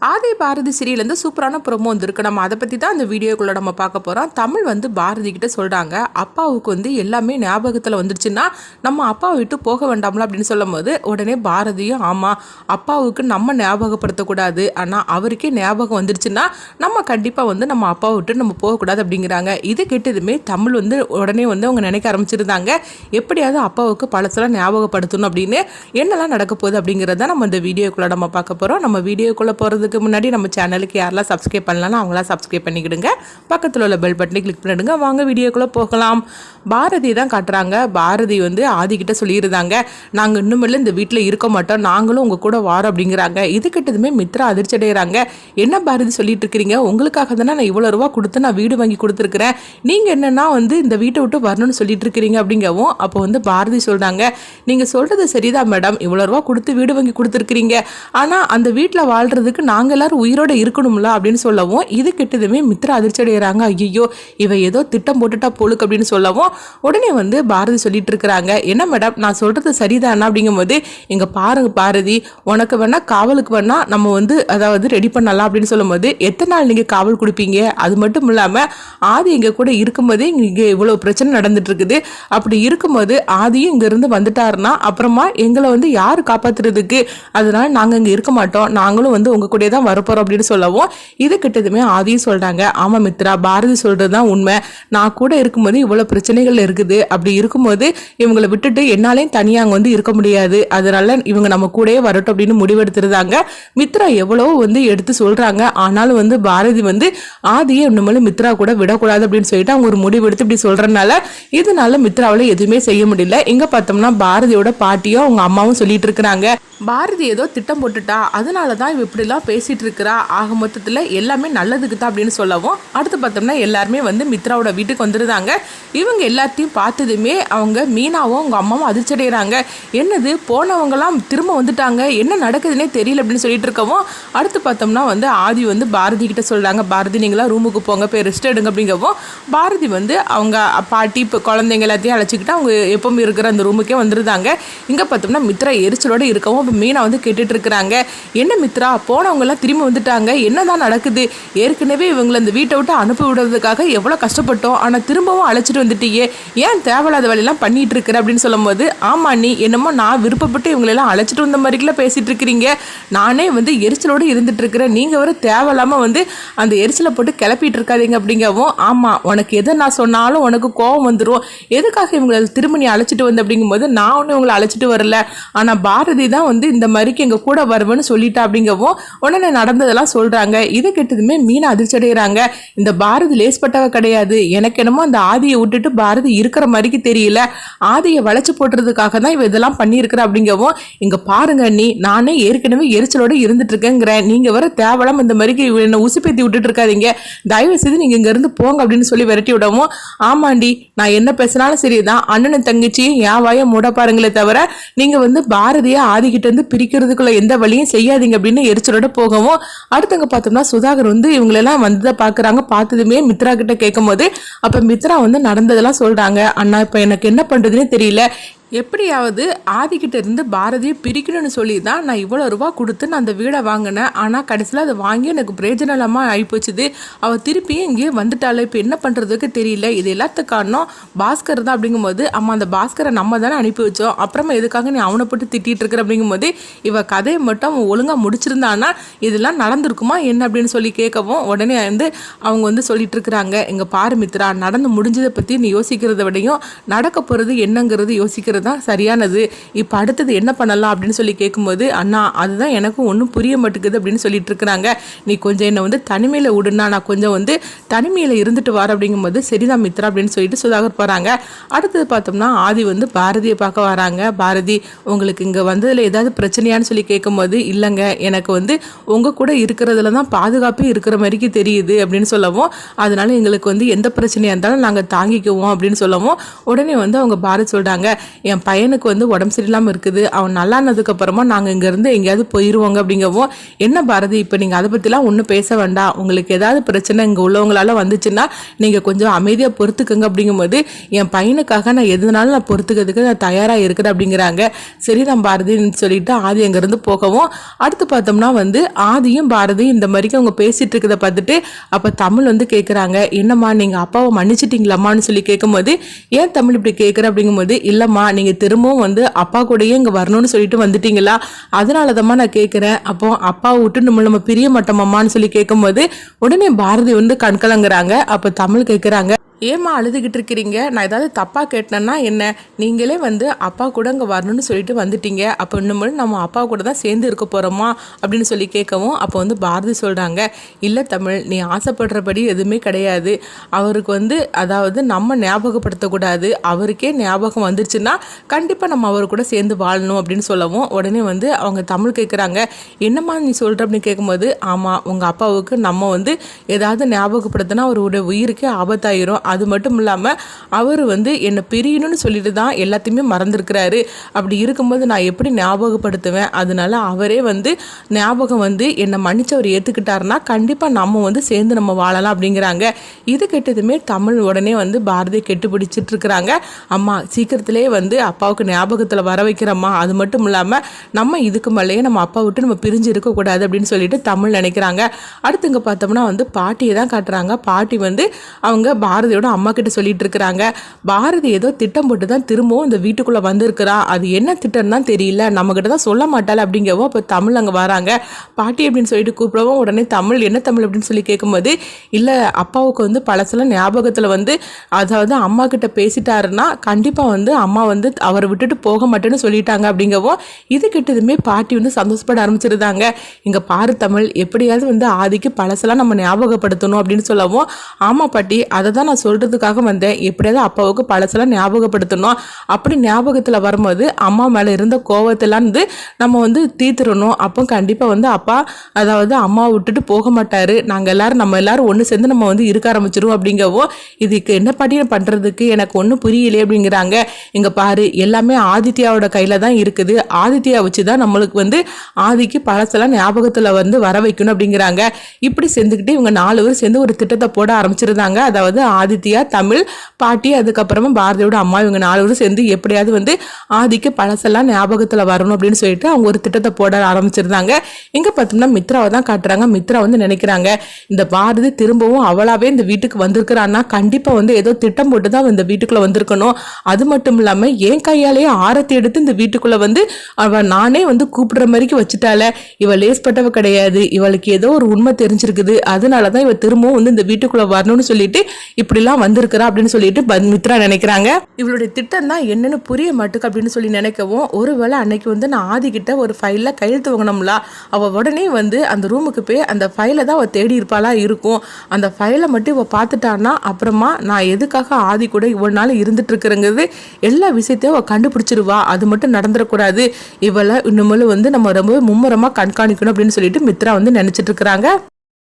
ஆதி பாரதி சீரியலேருந்து சூப்பரான ப்ரோமோ வந்துருக்கு. நம்ம அதை பற்றி தான் இந்த வீடியோக்குள்ளே நம்ம பார்க்க போகிறோம். தமிழ் பாரதி கிட்ட சொல்கிறாங்க, அப்பாவுக்கு எல்லாமே ஞாபகத்தில் வந்துருச்சுன்னா நம்ம அப்பாவை விட்டு போக வேண்டாம்ல அப்படின்னு சொல்லும் போது உடனே பாரதியும் ஆமாம், அப்பாவுக்கு நம்ம ஞாபகப்படுத்தக்கூடாது, ஆனால் அவருக்கே ஞாபகம் வந்துருச்சுன்னா நம்ம கண்டிப்பாக நம்ம அப்பாவை விட்டு நம்ம போகக்கூடாது அப்படிங்கிறாங்க. இது கேட்டதுமே தமிழ் உடனே அவங்க நினைக்க ஆரம்பிச்சிருந்தாங்க, எப்படியாவது அப்பாவுக்கு பழசெல்லாம் ஞாபகப்படுத்தணும் அப்படின்னு. என்னெல்லாம் நடக்க போகுது அப்படிங்கிறத நம்ம இந்த வீடியோக்குள்ளே நம்ம பார்க்க போகிறோம். நம்ம வீடியோக்குள்ளே போகிறது முன்னாடி நம்ம சேனலுக்கு யாரெல்லாம் சப்ஸ்கிரைப் பண்ணலாம் அவங்களாம் சப்ஸ்கிரைப் பண்ணிக்கிடுங்க. பக்கத்தில் உள்ள பெல் பட்டனை கிளிக் பண்ணிடுங்க. வாங்க வீடியோக்குள்ளே போகலாம். பாரதி தான் காட்டுறாங்க. பாரதி ஆதிக்கிட்ட சொல்லியிருந்தாங்க, நாங்கள் இன்னுமில்ல இந்த வீட்டில் இருக்க மாட்டோம், நாங்களும் உங்கள் கூட வாரோம் அப்படிங்கிறாங்க. இது கிட்டதுமே மித்ரா அதிர்ச்சி அடைகிறாங்க. என்ன பாரதி சொல்லிட்டு இருக்கிறீங்க, உங்களுக்காக தானே நான் இவ்வளோ ரூபா கொடுத்து நான் வீடு வாங்கி கொடுத்துருக்குறேன், நீங்கள் என்னன்னா இந்த வீட்டை விட்டு வரணும்னு சொல்லிட்டு இருக்கிறீங்க அப்படிங்கவும். அப்போ பாரதி சொல்கிறாங்க, நீங்கள் சொல்கிறது சரிதான் மேடம், இவ்வளோ ரூபா கொடுத்து வீடு வாங்கி கொடுத்துருக்கிறீங்க, ஆனால் அந்த வீட்டில் வாழ்கிறதுக்கு நாங்கள் எல்லாரும் உயிரோட இருக்கணும்ல அப்படின்னு சொல்லவும். இது கிட்டதுமே மித்ரா அதிர்ச்சி அடைகிறாங்க. ஐயோ, இவ ஏதோ திட்டம் போட்டுட்டா போலுக்கு அப்படின்னு சொல்லவும். உடனே பாரதி சொல்லிட்டு இருக்கிறாங்க, என்ன மேடம் நான் சொல்றது சரிதானா அப்படிங்கும்போது, எங்க பாருங்க பாரதி, உனக்கு வேணா காவலுக்கு வேணா நம்ம அதாவது ரெடி பண்ணலாம் அப்படின்னு சொல்லும் போது, எத்தனை நாள் நீங்க காவல் கொடுப்பீங்க, அது மட்டும் இல்லாம ஆதி எங்க கூட இருக்கும்போதே இங்க இவ்வளவு பிரச்சனை நடந்துட்டு இருக்குது, அப்படி இருக்கும்போது ஆதியும் இங்க இருந்து வந்துட்டாருன்னா அப்புறமா எங்களை யாரு காப்பாத்துறதுக்கு, அதனால நாங்க இங்க இருக்க மாட்டோம், நாங்களும் உங்க கூட தான் வரப்போறோம் அப்படின்னு சொல்லவும். இது கிட்டதுமே ஆதியும் சொல்றாங்க, ஆமா மித்ரா, பாரதி சொல்றதுதான் உண்மை, நான் கூட இருக்கும்போது இவ்வளவு பிரச்சனைகள் இருக்குது, அப்படி இருக்கும்போது இவங்களை விட்டுட்டு என்னாலையும் தனியா அங்க இருக்க முடியாது, அதனால இவங்க நம்ம கூடயே வரட்டும் அப்படின்னு முடிவெடுத்துருந்தாங்க. மித்ரா எவ்வளவோ எடுத்து சொல்றாங்க, ஆனாலும் பாரதி ஆதியை இன்னும் மித்ரா கூட விடக்கூடாது அப்படின்னு சொல்லிட்டு அவங்க ஒரு முடிவெடுத்து இப்படி சொல்றதுனால இதனால மித்ராவால எதுவுமே செய்ய முடியல. இங்க பார்த்தோம்னா பாரதியோட பாட்டியும் அவங்க அம்மாவும் சொல்லிட்டு இருக்கிறாங்க, பாரதி ஏதோ திட்டம் போட்டுட்டா, அதனாலதான் இவ இப்படிலாம் பேசிட்டு இருக்கிறா, ஆக மொத்தத்தில் எல்லாமே நல்லதுக்கு தான் அப்படின்னு சொல்லவும். அடுத்து பார்த்தோம்னா எல்லாருமே மித்ராவோட வீட்டுக்கு வந்துருந்தாங்க. இவங்க எல்லாத்தையும் பார்த்ததுமே அவங்க மீனாவும் அவங்க அம்மாவும் அதிர்ச்சி அடைகிறாங்க. என்னது, போனவங்கலாம் திரும்ப வந்துட்டாங்க, என்ன நடக்குதுன்னே தெரியல அப்படின்னு சொல்லிட்டு இருக்கவும். அடுத்து பார்த்தோம்னா ஆதி பாரதி கிட்ட சொல்றாங்க, பாரதி நீங்களா ரூமுக்கு போங்க, போய் ரெஸ்ட் எடுங்க அப்படிங்கவும். பாரதி அவங்க பாட்டி இப்போ குழந்தைங்க எல்லாத்தையும் அழைச்சிக்கிட்டு அவங்க எப்பவும் இருக்கிற அந்த ரூமுக்கே வந்துருந்தாங்க. இங்கே பார்த்தோம்னா மித்ரா எரிச்சலோடு இருக்கவும் இப்போ மீனா கேட்டுட்டு இருக்கிறாங்க, என்ன மித்ரா போனவங்க எல்லாம் திரும்பி வந்துட்டாங்க, என்னதான் நடக்குது, ஏற்கனவே இவங்களை இந்த வீட்டை விட்டு அனுப்பி விடுறதுக்காக எவ்வளோ கஷ்டப்பட்டோம், ஆனால் திரும்பவும் அழைச்சிட்டு வந்துட்டியே, ஏன் தேவையில்லாத வேலையெல்லாம் பண்ணிட்டு இருக்கிற அப்படின்னு சொல்லும் போது, ஆமா நீ என்னமோ நான் விருப்பப்பட்டு இவங்களெல்லாம் அழைச்சிட்டு வந்த மாதிரிலாம் பேசிட்டு இருக்கிறீங்க, நானே எரிச்சலோடு இருந்துட்டு இருக்கிறேன், நீங்க வர தேவையில்லாம அந்த எரிச்சலை போட்டு கிளப்பிட்டு இருக்காதீங்க அப்படிங்கவும். ஆமா, உனக்கு எதை நான் சொன்னாலும் உனக்கு கோபம் வந்துடும், எதுக்காக இவங்களை திரும்ப நீ அழைச்சிட்டு வந்து அப்படிங்கும்போது, நான் ஒன்றும் இவங்களை அழைச்சிட்டு வரல, ஆனா பாரதி தான் இந்த மாதிரிக்கு எங்க கூட வருவேன்னு சொல்லிட்டா அப்படிங்கவும். உடனே நடந்ததெல்லாம் சொல்றாங்க. இது கேட்டதுமே மீனா அதிர்ச்சி அடைகிறாங்க, இந்த பாரதி லேஸ்பட்டவ கிடையாது, எனக்கு என்னமோ அந்த ஆதியை விட்டுட்டு பாரதி இருக்கிற மாதிரிக்கு தெரியல, ஆதியை வளைச்சு போட்டுறதுக்காக தான் இவ இதெல்லாம் பண்ணியிருக்கிற அப்படிங்கவும். இங்க பாருங்க நீ, நானே ஏற்கனவே எரிச்சலோட இருந்துட்டு இருக்கேங்கிறேன், நீங்க வர தேவலாம் இந்த மாதிரிக்கு என்ன உசுப்பேத்தி விட்டுட்டு இருக்காதீங்க, தயவு செய்து நீங்க இங்க இருந்து போங்க அப்படின்னு சொல்லி விரட்டி விடவும். ஆமாண்டி, நான் என்ன பேசினாலும் சரிதான், அண்ணனும் தங்கச்சியும் என் வாய மூட பாருங்களே தவிர நீங்க பாரதியை ஆதிக்கிட்ட பிரிக்கிறதுக்குள்ள எந்த வழியும் செய்யாதீங்க அப்படின்னு எரிச்சலோட போகவும். அடுத்தவங்க பார்த்தோம்னா சுதாகர் இவங்களெல்லாம் பாக்குறாங்க. பார்த்ததுமே மித்ரா கிட்ட கேட்கும் போது அப்ப மித்ரா நடந்ததெல்லாம் சொல்றாங்க, அண்ணா இப்ப எனக்கு என்ன பண்றதுன்னு தெரியல, எப்படியாவது ஆதிக்கிட்ட இருந்து பாரதியை பிரிக்கணும்னு சொல்லி தான் நான் இவ்வளோ ரூபா கொடுத்து நான் அந்த வீடை வாங்கினேன், ஆனால் கடைசியில் அதை வாங்கி எனக்கு பிரயோஜனமாக ஆகிப்போச்சுது, அவள் திருப்பியும் இங்கேயே வந்துட்டாள், இப்போ என்ன பண்ணுறதுக்கு தெரியல, இது எல்லாத்துக்கு காரணம் பாஸ்கர் தான் அப்படிங்கும்போது, அம்மா அந்த பாஸ்கரை நம்ம தானே அனுப்பி வச்சோம், அப்புறமா எதுக்காக நீ அவனை போட்டு திட்டிகிட்டு இருக்கிற அப்படிங்கும்போது, இவ கதையை மட்டும் அவன் ஒழுங்காக முடிச்சிருந்தான்னா இதெல்லாம் நடந்திருக்குமா என்ன அப்படின்னு சொல்லி கேட்கவும். உடனே அவங்க சொல்லிட்டு இருக்கிறாங்க, எங்கள் பாரு மித்ரா, நடந்து முடிஞ்சதை பற்றி நீ யோசிக்கிறத விடையும் நடக்க போகிறது என்னங்கிறது யோசிக்கிறது தான் சரியானது, இப்போ அடுத்தது என்ன பண்ணலாம் அப்படின்னு சொல்லி கேட்கும்போது, அண்ணா அதுதான் எனக்கும் ஒன்றும் புரிய மாட்டேங்குது அப்படின்னு சொல்லிட்டு இருக்கிறாங்க, நீ கொஞ்சம் என்னை தனிமையில் விடுனா நான் கொஞ்சம் தனிமையில் இருந்துட்டு வர அப்படிங்கும்போது, சரிதான் மித்ரா அப்படின்னு சொல்லிட்டு சுதாகர் போகிறாங்க. அடுத்தது பார்த்தோம்னா ஆதி பாரதியை பார்க்க வராங்க. பாரதி உங்களுக்கு இங்கே வந்ததில் ஏதாவது பிரச்சனையான்னு சொல்லி கேட்கும்போது, இல்லைங்க எனக்கு உங்கள் கூட இருக்கிறதுல தான் பாதுகாப்பே இருக்கிற மாதிரிக்கு தெரியுது அப்படின்னு சொல்லவும், அதனால எங்களுக்கு எந்த பிரச்சனையாக இருந்தாலும் நாங்கள் தாங்கிக்குவோம் அப்படின்னு சொல்லவும். உடனே அவங்க பாரதி சொல்கிறாங்க, என் பையனுக்கு வந்து உடம்பு சரியில்லாமல் இருக்குது, அவன் நல்லானதுக்கப்புறமா நாங்கள் இங்கேருந்து எங்கேயாவது போயிடுவோங்க அப்படிங்கவும், என்ன பாரதி இப்போ நீங்கள் அதை பற்றிலாம் ஒன்றும் பேச வேண்டாம், உங்களுக்கு ஏதாவது பிரச்சனை இங்கே உள்ளவங்களால வந்துச்சுன்னா நீங்கள் கொஞ்சம் அமைதியாக பொறுத்துக்குங்க அப்படிங்கும்போது, என் பையனுக்காக நான் எதுனாலும் நான் பொறுத்துக்கிறதுக்கு நான் தயாராக இருக்குது அப்படிங்கிறாங்க. சரி நான் பாரதின்னு சொல்லிட்டு ஆதி அங்கேருந்து போகவும், அடுத்து பார்த்தோம்னா வந்து ஆதியும் பாரதியும் இந்த மாதிரிக்கு அவங்க பேசிட்டு இருக்கிறத பார்த்துட்டு அப்போ தமிழ் வந்து கேட்குறாங்க, என்னம்மா நீங்கள் அப்பாவை மன்னிச்சிட்டிங்களாம்மான்னு சொல்லி கேட்கும்போது, ஏன் தமிழ் இப்படி கேட்குற அப்படிங்கும்போது, இல்லைம்மா நீங்கள் திரும்பவும் வந்து அப்பா கூடயே இங்கே வரணும்னு சொல்லிட்டு வந்துட்டீங்களா, அதனால தான் நான் கேட்குறேன், அப்போ அப்பாவை விட்டு நம்ம பிரிய மாட்டோமான்னு சொல்லி கேட்கும்போது உடனே பாரதி வந்து கண்கலங்குறாங்க. அப்போ தமிழ் கேட்குறாங்க, ஏம்மா அழுதுகிட்டு இருக்கிறீங்க, நான் ஏதாவது தப்பாக கேட்டேன்னா என்ன, நீங்களே வந்து அப்பா கூட இங்கே வரணும்னு சொல்லிட்டு வந்துட்டீங்க, அப்போ இன்னும் நம்ம அப்பா கூட தான் சேர்ந்து இருக்க போகிறோமா அப்படின்னு சொல்லி கேட்கவும், அப்போ வந்து பாரதி சொல்கிறாங்க, இல்லை தமிழ் நீ ஆசைப்படுறபடி எதுவுமே கிடையாது, அவருக்கு வந்து அதாவது நம்ம ஞாபகப்படுத்தக்கூடாது, அவருக்கே ஞாபகம் வந்துருச்சுன்னா கண்டிப்பாக நம்ம அவர் கூட சேர்ந்து வாழணும் அப்படின்னு சொல்லவும், உடனே வந்து அவங்க தமிழ் கேட்குறாங்க, என்னம்மா நீ சொல்கிற அப்படின்னு கேட்கும்போது, ஆமாம் உங்கள் அப்பாவுக்கு நம்ம வந்து ஏதாவது ஞாபகப்படுத்தினா அவருடைய உயிருக்கே ஆபத்தாயிரும், அது மட்டும் இல்லாமல் அவர் வந்து என்னை பிரியணும்னு சொல்லிட்டு தான் எல்லாத்தையுமே மறந்துருக்கிறாரு, அப்படி இருக்கும்போது நான் எப்படி ஞாபகப்படுத்துவேன், அதனால அவரே வந்து ஞாபகம் வந்து என்னை மன்னிச்சு அவர் ஏற்றுக்கிட்டாருன்னா கண்டிப்பாக நம்ம வந்து சேர்ந்து நம்ம வாழலாம் அப்படிங்கிறாங்க. இது கெட்டதுமே தமிழ் உடனே வந்து பாரதியை கெட்டு பிடிச்சிட்டு இருக்கிறாங்க, அம்மா சீக்கிரத்திலே வந்து அப்பாவுக்கு ஞாபகத்தில் வர வைக்கிறம்மா, அது மட்டும் இல்லாமல் நம்ம இதுக்கு மேலேயே நம்ம அப்பா விட்டு நம்ம பிரிஞ்சு இருக்கக்கூடாது அப்படின்னு சொல்லிட்டு தமிழ் நினைக்கிறாங்க. அடுத்து இங்கே பார்த்தோம்னா வந்து பாட்டியை தான் காட்டுறாங்க. பாட்டி வந்து அவங்க பாரதியோட அம்மா கிட்ட சொல்லிட்டு இருக்கிறாங்க, பாரதி ஏதோ திட்டம் போட்டு தான் திரும்பவும் இந்த வீட்டுக்குள்ள வந்திருக்கிறா, அது என்ன திட்டம் தான் தெரியல, நம்ம கிட்ட தான் சொல்ல மாட்டாள் அப்படிங்கவும் அப்போ தமிழ் அங்கே வராங்க. பாட்டி அப்படின்னு சொல்லிட்டு கூப்பிடவும் உடனே தமிழ் என்ன தமிழ் அப்படின்னு சொல்லி கேட்கும்போது, இல்லை அப்பாவுக்கு வந்து பழசெல்லாம் ஞாபகத்தில் வந்து அதாவது அம்மா கிட்ட பேசிட்டாருன்னா கண்டிப்பாக வந்து அம்மா வந்து அவரை விட்டுட்டு போக மாட்டேன்னு சொல்லிட்டாங்க அப்படிங்கவும், இது கிட்டதுமே பாட்டி வந்து சந்தோஷப்பட ஆரம்பிச்சிருந்தாங்க. இங்கே பாரு தமிழ் எப்படியாவது வந்து ஆதிக்கு பழசெல்லாம் நம்ம ஞாபகப்படுத்தணும் அப்படின்னு சொல்லவும், ஆமாம் பாட்டி அதை தான் நான் சொல்கிறதுக்காக வந்தேன், எப்படியாவது அப்பாவுக்கு பழசெல்லாம் ஞாபகப்படுத்தணும், அப்படி ஞாபகத்தில் வரும்போது அம்மா மேலே இருந்த கோவத்தெல்லாம் வந்து நம்ம வந்து தீர்த்துடணும், அப்போ கண்டிப்பாக வந்து அப்பா அதாவது அம்மாவை விட்டுட்டு போக மாட்டார், நம்ம எல்லாரும் ஒன்று சேர்ந்து நம்ம வந்து இருக்க ஆரம்பிச்சிருவோம் அப்படிங்கவும், இதுக்கு என்ன பாட்டியை பண்ணுறதுக்கு எனக்கு ஒன்றும் புரியலையே அப்படிங்கிறாங்க. இங்கே பாரு எல்லாமே ஆதித்யாவோட கையில் தான் இருக்குது, ஆதித்யா வச்சு தான் நம்மளுக்கு வந்து ஆதிக்கு பழசெல்லாம் ஞாபகத்தில் வந்து வர வைக்கணும் அப்படிங்கிறாங்க. இப்படி சேர்ந்துக்கிட்டு இவங்க 4 பேர் சேர்ந்து ஒரு திட்டத்தை போட ஆரம்பிச்சிருந்தாங்க. அதாவது ஆதித்யா தமிழ் பாட்டி அதுக்கப்புறமா பாரதியோட அம்மா இவங்க 4 பேரும் சேர்ந்து எப்படியாவது வந்து ஆதிக்கு பழசெல்லாம் ஞாபகத்தில் வரணும் அப்படின்னு சொல்லிட்டு அவங்க ஒரு திட்டத்தை போட ஆரம்பிச்சிருந்தாங்க. இங்கே பார்த்தோம்னா மித்ராவை தான் காட்டுறாங்க. மித்ரா வந்து நினைக்கிறாங்க, இந்த பாரதி திரும்பவும் அவளாவே இந்த வீட்டுக்கு வந்திருக்கிறான்னா கண்டிப்பாக வந்து ஏதோ திட்டம் போட்டு தான் இந்த வீட்டுக்குள்ளே வந்திருக்கணும், அது மட்டும் இல்லாமல் என் கையாலேயே ஆரத்தி எடுத்து இந்த வீட்டுக்குள்ளே வந்து அவள் நானே வந்து கூப்பிடுற மாதிரிக்கு வச்சுட்டால, இவள் லேஸ்பட்டவ கிடையாது, இவளுக்கு ஏதோ ஒரு உண்மை தெரிஞ்சிருக்குது, அதனால தான் இவள் திரும்பவும் வந்து இந்த வீட்டுக்குள்ளே வரணும்னு சொல்லிட்டு இப்படிலாம் வந்திருக்கிறா அப்படின்னு சொல்லிட்டு மித்ரா நினைக்கிறாங்க. இவளுடைய திட்டம் தான் என்னன்னு புரிய மாட்டுக்கு அப்படின்னு சொல்லி நினைக்கவும், ஒருவேளை அன்னைக்கு வந்து நான் ஆதிக்கிட்ட ஒரு ஃபைலில் கையெழுத்து வாங்கினோம்ல, அவள் உடனே வந்து அந்த ரூமுக்கு போய் அந்த ஃபைலை தான் அவள் தேடி இருப்பாளா இருக்கும், அந்த ஃபைலை மட்டும் இவள் பார்த்துட்டான்னா அப்புறமா நான் எதுக்காக ஆதி கூட இவ்வளோ நாள் இருந்துட்டு இருக்கிறேங்கிறது எல்லா விஷயத்தையும் அவள் கண்டுபிடிச்சிருவா, அது மட்டும் நடந்துடக்கூடாது, இவளை இன்னும் வந்து நம்ம ரொம்ப மும்முரமாக கண்காணிக்கணும் அப்படின்னு சொல்லிட்டு மித்ரா வந்து நினைச்சிட்டு இருக்கிறாங்க.